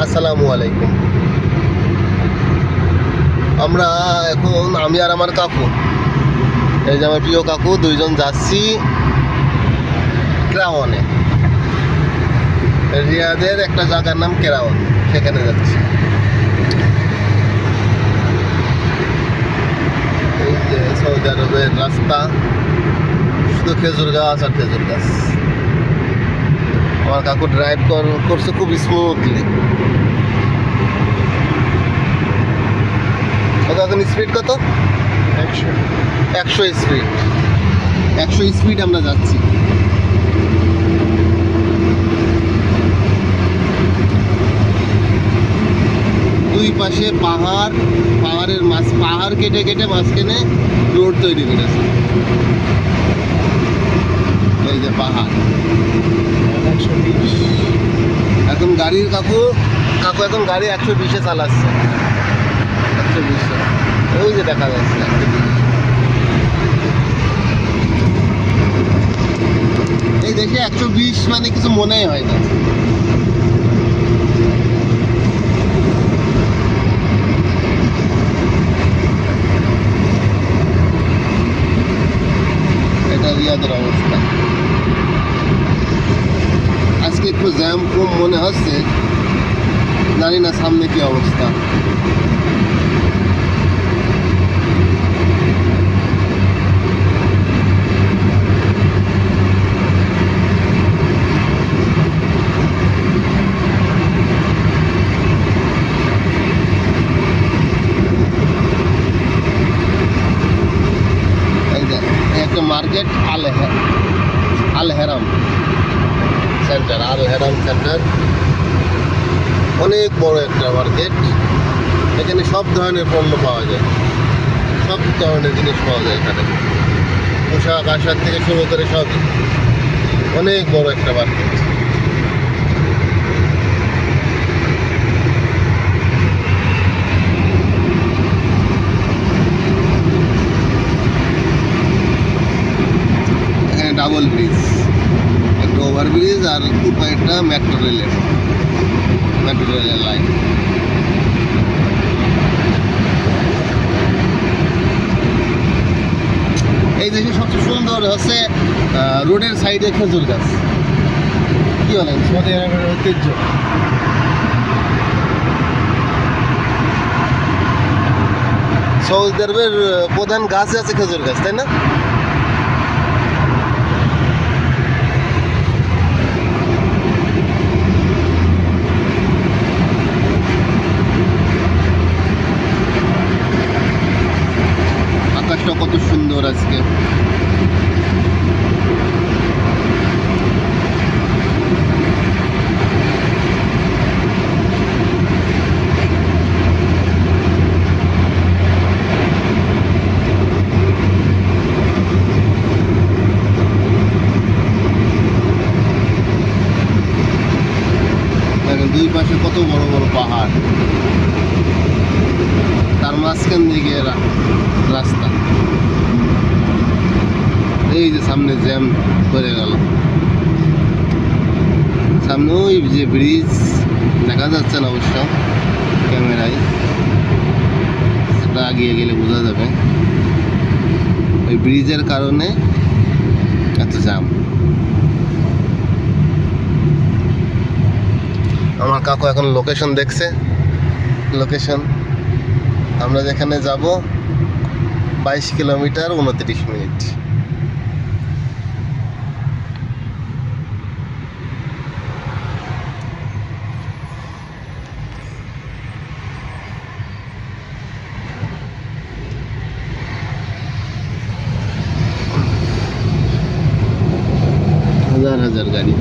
আসসালামু আলাইকুম। আমরা এখন আমি আর আমার কাকু, এই যে আমার প্রিয় কাকু, দুইজন যাচ্ছি কেরাওয়ানে। রিয়াদের একটা জায়গার নাম কেরাওয়ান, সেখানে যাচ্ছি। এই যে সৌদি আরবের রাস্তা, শুধু খেজুর গাছ আর খেজুর গাছ। আমার কাকু ড্রাইভ করছে খুব স্মুথলি। এখন স্পিড কত? 100 স্পিড। 100 স্পিড আমরা যাচ্ছি। দুই পাশে পাহাড়, পাহাড় কেটে কেটে মাঝখানে রোড তৈরি করেছে। এই যে পাহাড়। এখন গাড়ির কাকু এখন গাড়ি 120-এ চালাচ্ছে। 120-এ ওই যে দেখা যাচ্ছে 120। এই দেখে 120 মানে কিছু মনেই হয় না। এটা রিয়াদের অবস্থা। আজকে একটু জ্যাম কম মনে হচ্ছে, জানি না সামনে কি অবস্থা। একটা মার্কেট আল হেরাম সেন্টার, অনেক বড় একটা মার্কেট। এখানে সব ধরনের পণ্য পাওয়া যায়, সব ধরনের জিনিস পাওয়া যায় এখানে। পোশাক আশাক থেকে শুরু করে সবই। অনেক বড় একটা মার্কেট। এখানে ডাবল ব্রিজ, একটা ওভারব্রিজ আর উপরেরটা মেট্রো রেলের লাইন। এই দেশে সবচেয়ে সুন্দর হচ্ছে রোডের সাইডে খেজুর গাছ। কি বলেন? সৌদি আরবের ঐতিহ্য। সৌদি আরবের প্রধান গাছ আছে খেজুর গাছ, তাই না? আকাশটা কত সুন্দর আজকে। দুই পাশে কত বড় বড় পাহাড়, তার মাঝখান দিকে রাস্তা। এই যে সামনে জ্যাম করে গেল, সামনে ওই যে ব্রিজ দেখা যাচ্ছে না অবশ্য ক্যামেরায়, সেটা আগিয়ে গেলে বোঝা যাবে। ওই ব্রিজের কারণে এত জ্যাম। আমার কাকু এখন লোকেশন দেখছে। আমরা যেখানে যাব 22 কিলোমিটার 29 মিনিট। হাজার হাজার গাড়ি।